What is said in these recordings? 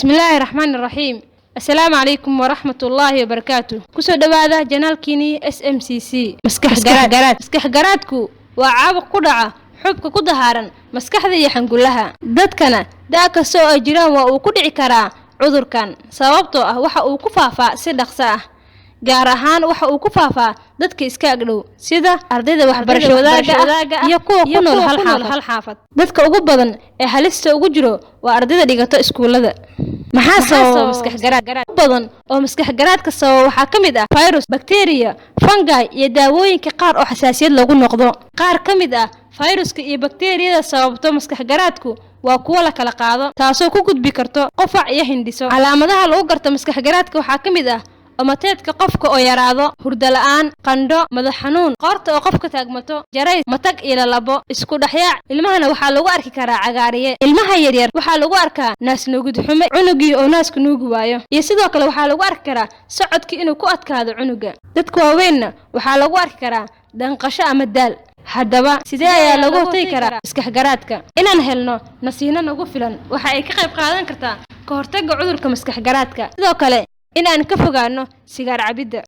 بسم الله الرحمن الرحيم. السلام عليكم ورحمة الله وبركاته. كسو دوادا جنال كيني SMCC مسكح جرادكو وعابق كدعة حبك كدهارن مسكح ذي يحنقلها دادكنا داك سو أجران وكدعي كرا عذر كان سببتو وحا وكفافا سيدخساه gaar ahaan waxa uu ku faafaa dadka iska agdhow sida ardayda waxbarashadooda iyo kuwa ku nool hal xaafad dadka ugu badan ee halista ugu jiro waa ardayda dhigato iskuulada maxaa sababa maskax garaad badan oo maskax garaadka sababa waxaa kamid ah virus bacteria fungi iyo daawooyinka qaar oo xasaasiyad lagu noqdo qaar kamid ah viruska iyo bacteriyada sababto maskax garaadku waa kuwa la kala qaado taasoo ku gudbi karto qofac iyo hindhiso calaamadaha lagu garto maskax garaadka waxaa kamid ah amateedka qofka oo yaraado hurdo la'aan qandho madax xanuun qoorta oo qofka taagmato jarays matag iyo labo isku dhaxyaac ilmahana waxaa lagu arki karaa cagaariye ilmaha yaryar waxaa lagu arkaa naas nuugid xumo cunugii oo naaska nuugi waayo iyo sidoo kale waxaa lagu arki karaa socodkii inuu ku adkaado cunuga dadka waaweynna waxaa lagu arki karaa danqasho ama daal haddaba sidee ayaa lagu hortagi karaa maskax garaadka inaan helno nasiino nagu filan waxa ay ka qayb qaadan kartaa ka hortagga cudurka maskax garaadka sidoo kale in aan ka fogaano sigaar cabida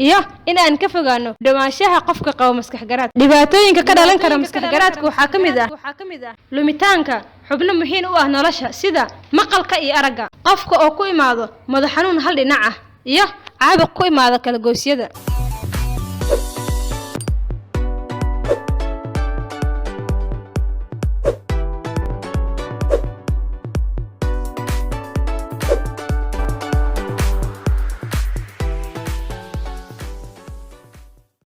iyo in aan ka fogaano dhawaanshaha qofka qaba maskax garaad dhibaatooyinka ka dhalan kara maskax garaadka waxaa kamid ah lumitaanka xubno muhiim u ah nolosha sida maqalka iyo aragga qofka oo ku imaado madax xanuun hal dhinac ah iyo caabuq ku imaado kala goosyada